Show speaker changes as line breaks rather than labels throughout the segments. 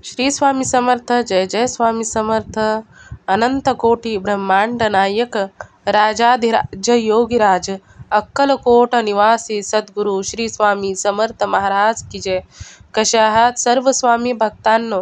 श्री स्वामी समर्थ. जय जय स्वामी समर्थ. अनंत कोटी ब्रह्मांड नायक राजाधिराज योगीराज अक्कलकोट निवासी सद्गुरू श्री स्वामी समर्थ महाराज की जय. कशा आहात सर्व स्वामी भक्तांनो?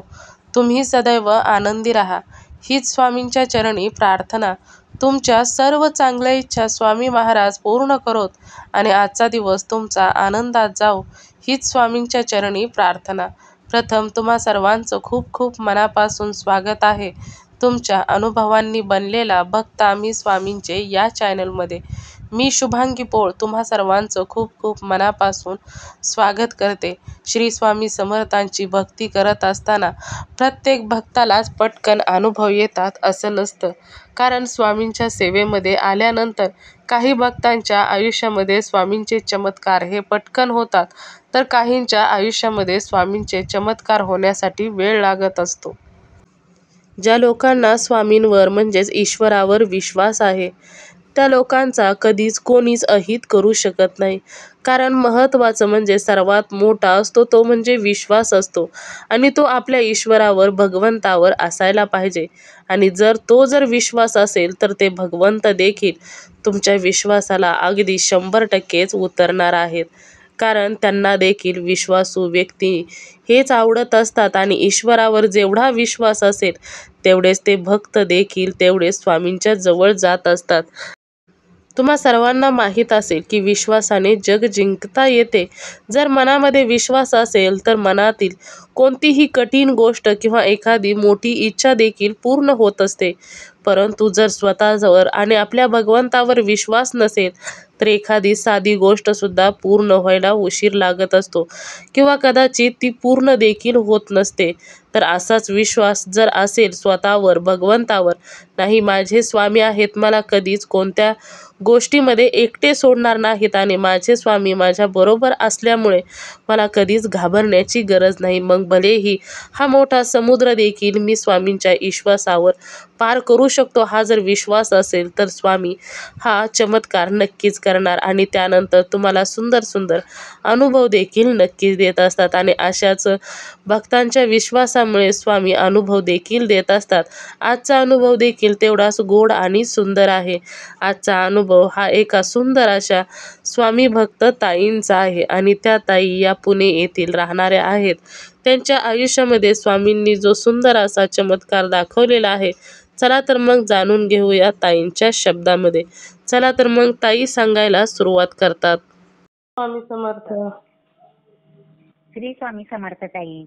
तुम्ही सदैव आनंदी राहा हीच स्वामींच्या चरणी प्रार्थना. तुमच्या सर्व चांगल्या इच्छा स्वामी महाराज पूर्ण करोत आणि आजचा दिवस तुमचा आनंदात जाओ हीच स्वामींच्या चरणी प्रार्थना. प्रथम तुम्हा सर्वांचं खूप खूप मनापासून स्वागत आहे तुमच्या अनुभवांनी बनलेला भक्त आम्ही स्वामींचे या चॅनलमध्ये. मी शुभांगी पोळ तुम्हा सर्वांचं खूप खूप मनापासून स्वागत करते. श्री स्वामी समर्थांची भक्ती करत असताना प्रत्येक भक्तालाच पटकन अनुभव येतात असं नसतं. कारण स्वामींच्या सेवेमध्ये आल्यानंतर काही भक्तांच्या आयुष्यामध्ये स्वामींचे चमत्कार हे पटकन होतात, तर काहींच्या आयुष्यामध्ये स्वामींचे चमत्कार होण्यासाठी वेळ लागत असतो. ज्या लोकांना स्वामींवर म्हणजेच ईश्वरावर विश्वास आहे त्या लोकांचा कधीच कोणीच अहित करू शकत नाही. कारण महत्त्वाचं म्हणजे सर्वात मोठा असतो तो म्हणजे विश्वास असतो आणि तो आपल्या ईश्वरावर भगवंतावर असायला पाहिजे. आणि जर विश्वास असेल तर ते भगवंत देखील तुमच्या विश्वासाला अगदी 100%च उतरणार आहेत. कारण त्यांना देखील विश्वासू व्यक्ती हेच आवडत असतात आणि ईश्वरावर जेवढा विश्वास असेल तेवढेच ते भक्त देखील तेवढेच स्वामींच्या जवळ जात असतात. तुम्हा सर्वांना माहीत असेल की विश्वासाने जग जिंकता येते. जर मनामध्ये विश्वास असेल तर मनातील कोणतीही कठीण गोष्ट किंवा एखादी मोठी इच्छा देखील पूर्ण होत असते. परंतु जर स्वतःवर आणि आपल्या भगवंतावर विश्वास नसेल तर एखादी साधी गोष्ट सुद्धा पूर्ण व्हायला उशीर लागत असतो किंवा कदाचित ती पूर्ण देखील होत नसते. तर असाच विश्वास जर असेल स्वतःवर, भगवंतावर, नाही माझे स्वामी आहेत, मला कधीच कोणत्या गोष्टीमध्ये एकटे सोडणार नाहीत आणि माझे स्वामी माझ्या बरोबर असल्यामुळे मला कधीच घाबरण्याची गरज नाही. मग भलेही हा मोठा समुद्र देखील मी स्वामींच्या विश्वासावर पार करू शकतो. हा जर विश्वास असेल तर स्वामी हा चमत्कार नक्कीच करणार आणि त्यानंतर तुम्हाला सुंदर सुंदर अनुभव देखील नक्कीच देत असतात. आणि अशाच भक्तांच्या विश्वासामुळे स्वामी अनुभव देखील देत असतात. आजचा अनुभव देखील तेवढाच गोड आणि सुंदर आहे. आजचा अनुभव हा एका सुंदर अशा स्वामी भक्त ताईंचा आहे आणि त्या ताई या पुणे येथील राहणाऱ्या आहेत. त्यांच्या आयुष्यामध्ये स्वामींनी जो सुंदर असा चमत्कार दाखवलेला आहे, चला तर मग जाणून घेऊया ताईंच्या शब्दामध्ये. चला तर मग ताई सांगायला सुरुवात करतात. स्वामी समर्थ.
श्री स्वामी समर्थ ताई.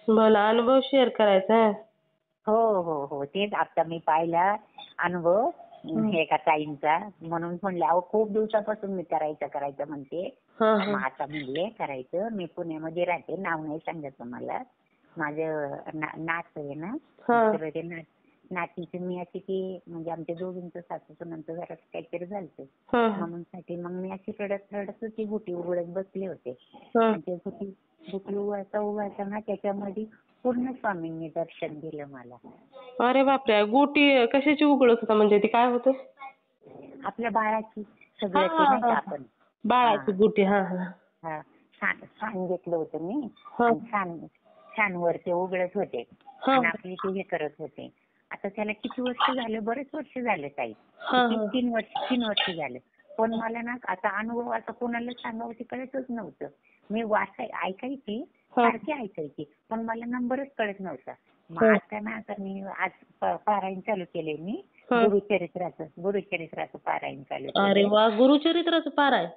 मला अनुभव शेअर करायचा आहे.
हो हो हो तेच आता मी पाहिला अनुभव एका ताईंचा, म्हणून म्हणले अहो खूप दिवसापासून मी करायचं म्हणते. मग आता म्हणले करायचं. मी पुण्यामध्ये राहते, नाव नाही सांगत मला. माझं नात आहे ना, तर ते नातीची मी अशी ती म्हणजे आमच्या दोघींचं सासूचं जरा काहीतरी झालं म्हणून साठी मग मी अशी रडत होती, गुटी उघडत बसले होते. आणि ते गुटी उघडताना त्याच्यामध्ये पूर्ण स्वामींनी दर्शन दिलं मला.
अरे बापरे, गुटी कशाची उघडत होता म्हणजे ती काय होतं?
आपल्या बाळाची सगळं ते नाही का आपण
बाळाची गुटी.
छान घेतलं होतं मी. छान वर ते उघडत होते आणि आपली ते हे करत होते. आता त्याला किती वर्ष झाले? बरेच वर्ष झाले ताई. 3 वर्ष झाले. पण मला ना आता अनुभव असा कोणाला सांगावं ते कळतच नव्हतं. मी ऐकायची, सारखी ऐकायची, पण मला नंबरच कळत नव्हता. मग आता मी आज पारायण चालू केले मी गुरुचरित्राचं पारायण चालू केलं.
अरे वा, गुरुचरित्राचं पारायण.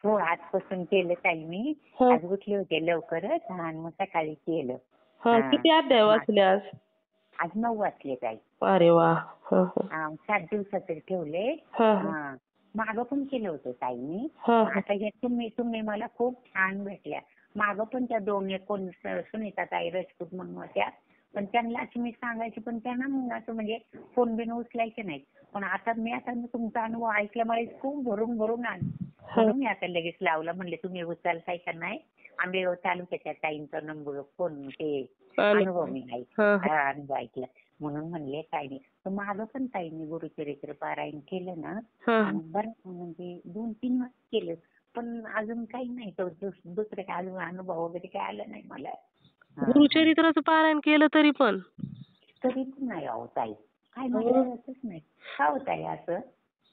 हो, आजपासून केलं ताई मी. आज उठले होते लवकरच आणि मग सकाळी केलं.
किती अध्याय वाचले आज?
आज 9 वाचले ताई.
अरे वा.
7 दिवसाचे ठेवले. मागं पण केलं होतं ताई मी. आता हे तुम्ही मला खूप छान भेटल्या. मागं पण त्या कोण सुनीता ताई राजपूत म्हणून होत्या, पण त्यांना अशी मी सांगायची, पण त्यांना मग असं म्हणजे फोन बिन उचलायचे नाहीत. पण आता तुमचा अनुभव ऐकल्यामुळे खूप भरून आले. म्हणून मी आता लगेच लावला, म्हणले तुम्ही उचलताय का नाही. आंबेगाव तालुक्याच्या ताईंचा नंबर फोन ते अनुभव मी अनुभव ऐकला म्हणून म्हणले काय नाही. तर माझं पण ताईंनी गुरुचरित्र पारायण केलं ना, बरं म्हणजे 2-3 वर्ष केलं, पण अजून काही नाही. दुसरं काय अजून अनुभव वगैरे काय आला नाही मला.
गुरुचरित्राचं पारायण केलं तरी पण
तरी पण नाही अहो ताई, काय मला कळतच नाही का होत आहे असं.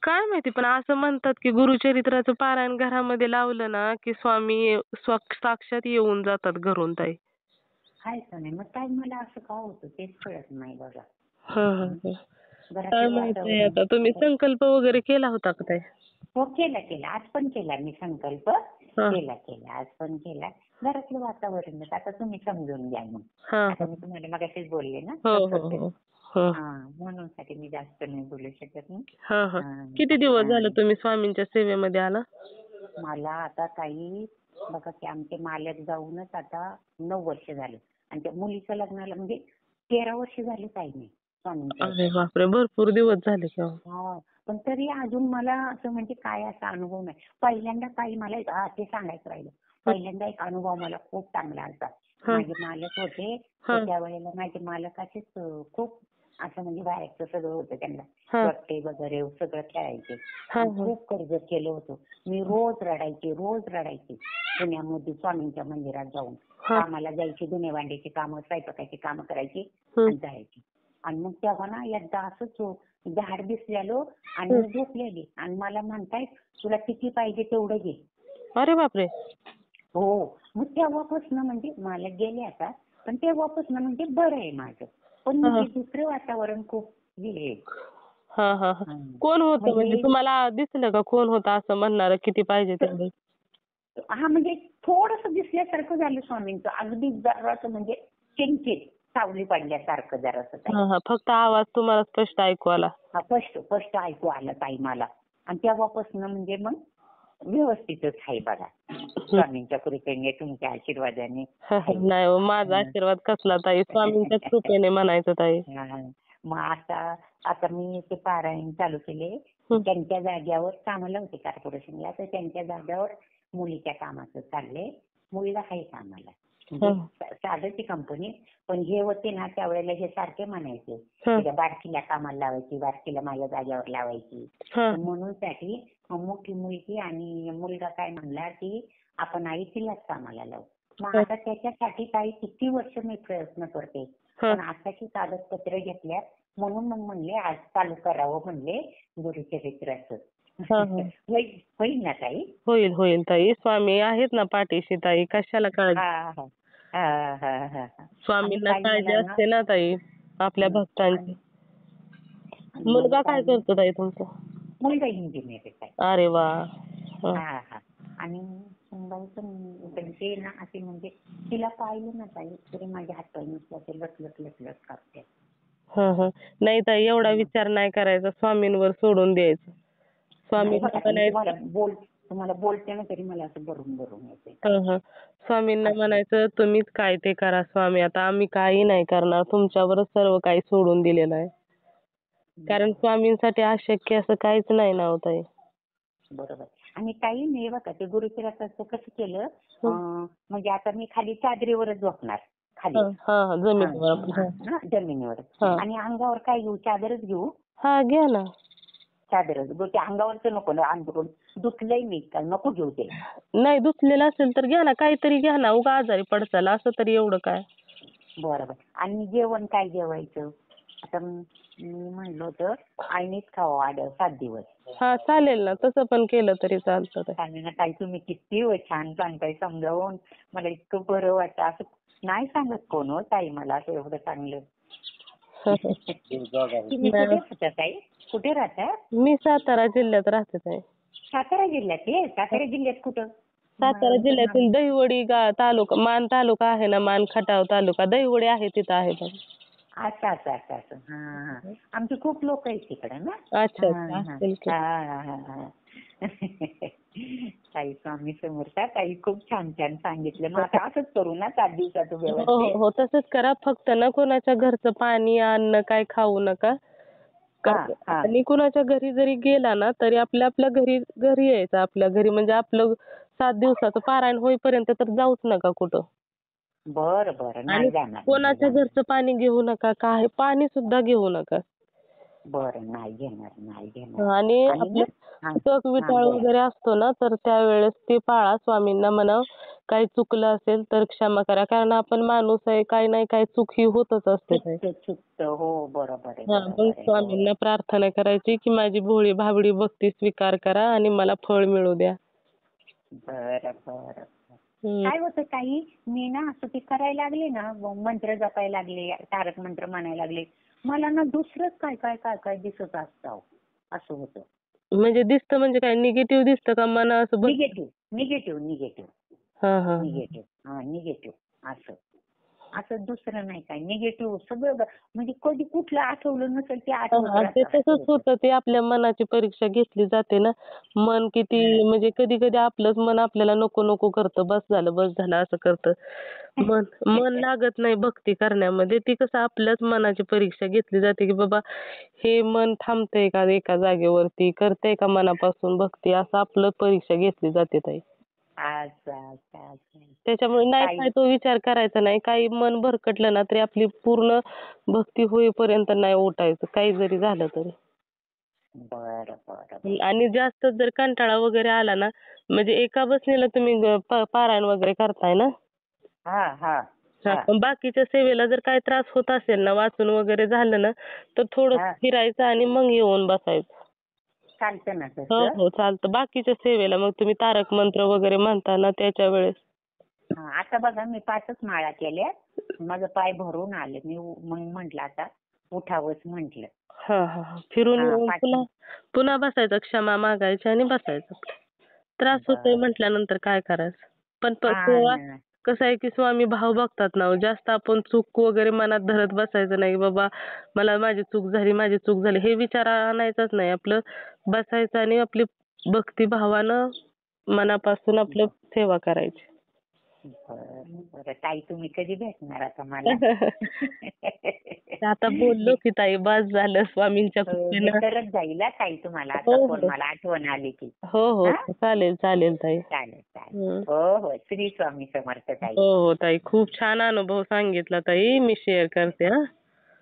काय माहिती, पण असं म्हणतात की गुरुचरित्राचं पारायण घरामध्ये लावलं ना की स्वामी साक्षात येऊन जातात घरून ताई.
हाय का नाही, मग काय मला असं का होतं तेच कळत नाही बघा.
काय
घरातलं
माहिती
वातावरण.
आता. तुम्ही संकल्प वगैरे केला होता का ताई?
हो केला, आज पण केला मी संकल्प. केला आज पण केला. घरातलं वातावरण आता तुम्ही समजून घ्या मग. आता मी तुम्हाला मगाशीच बोलले ना. म्हणून साठी मी जास्त नाही बोलू शकत ना.
किती दिवस झालं तुम्ही स्वामींच्या सेवेमध्ये आला?
मला आता काही बघा की आमचे मालक जाऊनच आता 9 वर्ष झाले. आणि त्या मुलीच्या लग्नाला म्हणजे 13 वर्ष झाली ताई मी स्वामींच्या.
अरे बापरे, भरपूर दिवस झाले की.
पण तरी अजून मला असं म्हणजे काय असा अनुभव नाही. पहिल्यांदा ताई मला ते सांगायचं राहिलं. पहिल्यांदा एक अनुभव मला खूप चांगला आलता. माझे मालक होते त्यावेळेला माझे मालक असेच खूप असं म्हणजे बाहेरचं सगळं होतं त्यांना. रट्टे वगैरे सगळं खेळायचे. खूप कर्ज केलं होतं. मी रोज रडायचे पुण्यामध्ये स्वामींच्या मंदिरात जाऊन. कामाला जायची, धुणे भांड्याची कामं, स्वयंपाकाची कामं करायची आणि जायची. आणि मग तेव्हा ना एकदा असंच झाड दिसलेलो आणि मी झोपलेली आणि मला म्हणतायत तुला किती पाहिजे तेवढं घे.
अरे बापरे.
हो, मग तेव्हापासून म्हणजे मला गेले आता, पण तेव्हापासून म्हणजे बरं आहे माझं. पण दुसरं वातावरण खूप हे.
कोण होतं म्हणजे तुम्हाला दिसलं का कोण होतं असं म्हणणार किती पाहिजे तेवढं?
म्हणजे थोडंसं दिसल्यासारखं झालं स्वामींचं. अगदी जरासं म्हणजे किंचित सावली पडल्यासारखं जरासं.
फक्त आवाज तुम्हाला स्पष्ट ऐकू आला?
स्पष्ट ऐकू आलं ताई मला. आणि तेव्हापासून म्हणजे मग व्यवस्थितच आहे बघा. स्वामींच्या कृपेने, तुमच्या आशीर्वादाने.
नाही माझा आशीर्वाद कसला ताई, स्वामींच्या कृपेने म्हणायचं ताई.
मग आता मी ते पारायण चालू केले. त्यांच्या जाग्यावर कामाला होते कॉर्पोरेशनला, तर त्यांच्या जाग्यावर मुलीच्या कामाचं चाललंय. मुलगा आहे कामाला. साधंची कंपनी. पण हे होते ना त्यावेळेला हे सारखे म्हणायचे बारकीला कामाला लावायची, बारकीला माझ्या जाग्यावर लावायची. म्हणून साठी मोठी मुलगी आणि मुलगा काय म्हणला की आपण आई तिलाच कामाला लावू. मग आता त्याच्यासाठी काही किती वर्ष मी प्रयत्न करते. पण आताची कागदपत्र घेतल्यात म्हणून मग म्हणले आज चालू करावं म्हणले गुरुचरित्राचं. होईल ना ताई?
होईल ताई. स्वामी आहेत ना पाठीशी ताई, कशाला काळजी. स्वामींना काळजी असते ना ताई आपल्या भक्तांची. मुलगा काय करतो ताई तुमचा?
मुलगा इंजिनियर आहे.
अरे वा.
आणि सुनबाई पण ते ना असे म्हणजे तिला पाहिलं ना ताई तरी माझ्या हातपाय नुसते लटलट कापते.
नाही ताई, एवढा विचार नाही करायचा, स्वामींवर सोडून द्यायचं.
तुम्हाला बोलते ना तरी मला असं भरून येते.
स्वामींना म्हणायचं तुम्हीच काय ते करा स्वामी, आता आम्ही काही नाही करणार, तुमच्यावरच सर्व काही सोडून दिलेलं आहे. कारण स्वामींसाठी अशक्य असं काहीच नाही ना होत आहे.
बरोबर. आणि काही नाही बघा ते गुरुचरित्राचं कसं केलं म्हणजे आता मी खाली चादरीवरच झोपणार खाली. जमिनीवर. आणि अंगावर काय घेऊ? चादरच घेऊ?
घ्या ना
चादरच. ते अंगावरचं नको ना, अंगरून धुतलंय मी, नको घेऊ ते.
नाही धुतलेलं असेल तर घ्या ना, काहीतरी घ्या ना, उगा आजारी पडचाल असं तरी एवढं काय.
बरोबर. आणि जेवण काय जेवायचं? आता मी म्हणलं होतं आईनेच खावं 7 दिवस.
चालेल ना, तसं पण केलं तरी चालतं.
चालेल ना ताई, तुम्ही किती छान सांगताय समजावून. मला इतकं बरं वाटतं. असं नाही सांगत कोण हो ताई मला असं एवढं चांगलं. तुम्ही कुठे राहता ताई? कुठे राहता?
मी सातारा जिल्ह्यात राहते ताई.
सातारा जिल्ह्यात? सातारा जिल्ह्यात कुठं?
सातारा जिल्ह्यातील दहिवडी तालुका, मान तालुका आहे ना, मान खटाव तालुका, दहिवडी आहे तिथं आहे.
असं. आमचे खूप लोक आहेत तिकडे ना. ताई स्वामी समर्थ. ताई खूप छान सांगितलं. मग आता असंच करू ना 7 दिवसाचं व्यवस्थित? हो
तसंच करा. फक्त ना कोणाच्या घरचं पाणी अन्न काय खाऊ नका. आणि कुणाच्या घरी जरी गेला ना तरी आपल्या घरी यायचं. आपल्या घरी म्हणजे आपलं 7 दिवसाचं पारायण होईपर्यंत तर जाऊच नका कुठं.
बरं. नाही जाणार.
कोणाच्या घरचं पाणी घेऊ नका, काय पाणी सुद्धा घेऊ नका.
बरं, नाही घेणार, नाही घेणार.
आणि
आणि
आपलं
हा
टक
हा
विटाळ
बोला.
वगैरे असतो ना, तर त्यावेळेस ते पाळा. स्वामींना म्हणावं काही चुकलं असेल तर क्षमा करा. कारण आपण माणूस आहे, काही नाही काही चूक ही होतच असते ताई.
चुकतं. हो, बरोबर आहे,
हां, मग
बरोबर आहे. हो.
स्वामींना प्रार्थना करायची की माझी भोळी भाबडी भक्ती स्वीकार करा आणि मला फळ मिळू द्या.
बरं, बरं.
हं.
काय होतं ताई, मी ना असं ते करायला लागले ना, मंत्र जपायला लागले, तारक मंत्र म्हणायला लागले, मला ना दुसरंच काय काय काय काय दिसत असतं अहो. असं होतं.
म्हणजे दिसतं म्हणजे काय निगेटिव्ह दिसतं का मन असं
निगेटिव्ह, निगेटिव्ह, निगेटिव्ह,
हां, हां, हां.
निगेटिव्ह. हा, निगेटिव्ह असं. असं दुसरं नाही काय, निगेटिव्ह सगळं म्हणजे कधी कुठलं आठवलं नसेल ते आठवत
हां, ते
राहतं असं
तसंच
होतं.
होतं. ते आपल्या मनाची परीक्षा घेतली जाते ना. मन किती
हं.
म्हणजे कधी-कधी आपलंच मन आपल्याला नको नको करतं. बस झालं, बस झालं असं करतं. मन मन लागत नाही भक्ती करण्यामध्ये. ती कसं आपल्याच मनाची परीक्षा घेतली जाते, की बाबा हे मन थांबतंय का एका जागेवरती, करतंय का मनापासून भक्ती, असं आपलं परीक्षा घेतली जाते ताई.
अच्छा, अच्छा, अच्छा.
त्याच्यामुळे नाही
ताई,
काय तो विचार करायचा नाही. काही मन भरकटलं ना तरी आपली पूर्ण भक्ती होईपर्यंत नाही उठायचं, काही जरी झालं तरी.
बरं, बरं, बरं.
आणि जास्त जर कंटाळा वगैरे आला ना, म्हणजे एका बसणीला तुम्ही पारायण वगैरे करताय ना?
हां, हां,
हां,
हां,
पण बाकीच्या सेवेला जर काही त्रास होत असेल ना, वाचून वगैरे झालं ना, तर थोडं
हां.
फिरायचं आणि मग येऊन बसायचं.
चालतं ना
हो,
तसं?
हो, चालतं. बाकीच्या सेवेला मग तुम्ही तारक मंत्र वगैरे म्हणता ना त्याच्या वेळेस.
हां, आता बघा मी 5च माळा केल्या. माझं पाय भरून आलं. मी मग म्हटलं आता उठावंच म्हटलं.
हां, हां, हां. फिरून
हां,
येऊन
5.
पुन्हा पुन्हा बसायचं, क्षमा मागायची आणि बसायचं. त्रास होतोय
बरं.
म्हटल्यानंतर काय करायचं? पण
हां
तेव्हा
ना.
कसं आहे की स्वामी भाव बघतात ना हो. जास्त आपण चूक वगैरे मनात धरत बसायचं नाही. बाबा मला माझी चूक झाली, माझी चूक झाली हे विचार आणायचाच नाही. आपलं बसायचं आणि आपली भक्तिभावानं मनापासून आपलं सेवा करायची.
बरं, बरं. ताई तुम्ही कधी भेटणार आता मला?
आता बोललो की ताई बास झालं स्वामींच्या
मी
कृपेनं.
करत जाईल हां ताई तुम्हाला
हो,
आता फोन,
हो.
मला आठवण आली की.
हो, हो.
हां?
चालेल, चालेल ताई.
चालेल, चालेल.
हं.
हो, हो. श्री स्वामी समर्थ ताई.
हो, हो ताई. खूप छान अनुभव सांगितला ताई. मी शेअर करते हां.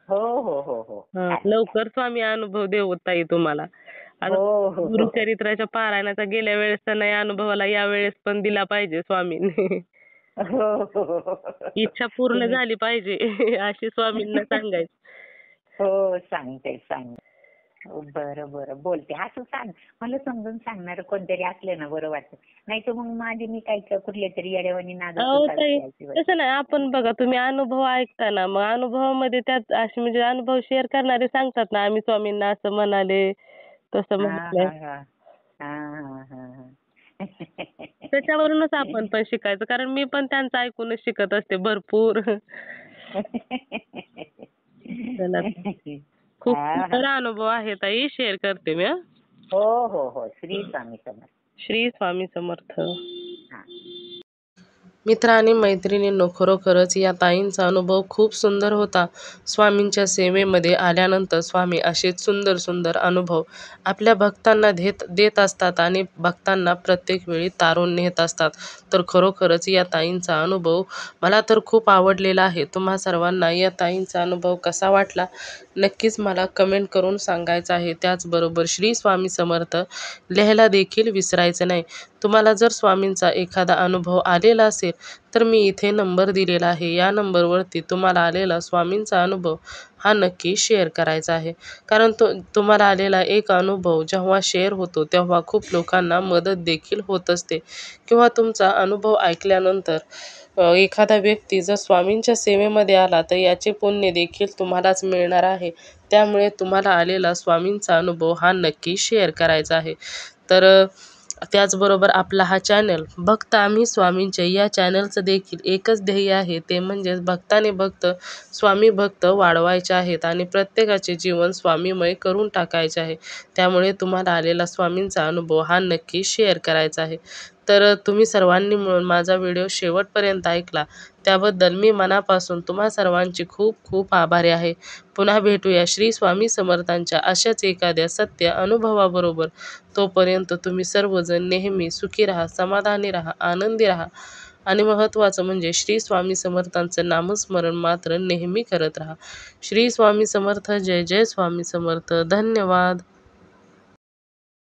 हो, हो, हो, हो.
हां,
चालेल, चालेल.
लवकर स्वामी अनुभव देवो ताई तुम्हाला. आता
हो, हो, हो.
गुरुचरित्राच्या पारायणाचा गेल्या वेळेसचा नाही अनुभवाला यावेळेस पण दिला पाहिजे स्वामींनी.
हो, हो, हो.
इच्छा पूर्ण
तुम्ही
झाली पाहिजे अशी स्वामींना सांगायची.
हो, सांगते, सांगते. हो, बरं, बरं. बोलते. असं सांग, मला समजून सांगणारं कोणतरी असलं ना बरं वाटतं. नाहीतर मग माझी मी काही कुठल्यातरी येड्यावानी
अहो
नादातच
ताई,
असते अजिबात.
तसं नाही. आपण बघा तुम्ही अनुभव ऐकता ना, मग अनुभवामध्ये त्यात असे म्हणजे अनुभव शेअर करणारे सांगतात ना, आम्ही स्वामींना असं म्हणाले, तसं
हां,
म्हटलंय.
हां, हां. हां, हां, हां, हां.
त्याच्यावरूनच आपण पण शिकायचं. कारण मी पण त्यांचं ऐकूनच शिकत असते भरपूर. चला ताई. खूप
हां, हां.
सुंदर अनुभव आहे ताई, शेअर करते मी हां.
हो, हो, हो. श्री स्वामी समर्थ.
श्री स्वामी समर्थ.
हां.
मित्र आणि मैत्रिणींनो, खरोखरच या ताईंचा अनुभव खूप सुंदर होता. स्वामींच्या सेवेमध्ये आल्यानंतर स्वामी असेच सुंदर सुंदर अनुभव आपल्या भक्तांना देत असतात आणि भक्तांना प्रत्येक वेळी तारून नेत असतात. तर खरोखरच या ताईंचा अनुभव मला तर खूप आवडलेला आहे. तुम्हा सर्वांना या ताईंचा अनुभव कसा वाटला नक्कीच मला कमेंट करून सांगायचं आहे. त्याचबरोबर श्री स्वामी समर्थ लिहायला देखील विसरायचं नाही. तुम्हाला जर स्वामींचा एखादा अनुभव आलेला असेल तर मी इथे नंबर दिलेला आहे. या नंबरवरती तुम्हाला आलेला स्वामींचा अनुभव हा नक्की शेअर करायचा आहे. कारण तुम्हाला आलेला एक अनुभव जेव्हा शेअर होतो तेव्हा खूप लोकांना मदत देखील होत असते. किंवा तुमचा अनुभव ऐकल्यानंतर एखादा व्यक्ती जर स्वामींच्या सेवेमध्ये आला तर याचे पुण्य देखील तुम्हालाच मिळणार आहे. त्यामुळे तुम्हाला आलेला स्वामींचा अनुभव हा नक्की शेअर करायचा आहे. तर त्याचबरोबर आपला हा चॅनल भक्त आम्ही स्वामींचे या चॅनलचं देखील एकच ध्येय आहे, ते म्हणजेच भक्ताने भक्त स्वामी भक्त वाढवायचे आहेत आणि प्रत्येकाचे जीवन स्वामीमय करून टाकायचे आहे. त्यामुळे तुम्हाला आलेला स्वामींचा अनुभव हा नक्की शेअर करायचा आहे. तर तुम्ही सर्वांनी मिळून माझा व्हिडिओ शेवटपर्यंत ऐकला त्याबद्दल मी मनापासून तुम्हा सर्वांची खूप खूप आभारी आहे. पुन्हा भेटूया श्री स्वामी समर्थांच्या अशाच एखाद्या सत्य अनुभवाबरोबर. तोपर्यंत तुम्ही सर्वजण नेहमी सुखी राहा, समाधानी राहा, आनंदी राहा आणि महत्त्वाचं म्हणजे श्री स्वामी समर्थांचं नामस्मरण मात्र नेहमी करत राहा. श्री स्वामी समर्थ. जय जय स्वामी समर्थ. धन्यवाद.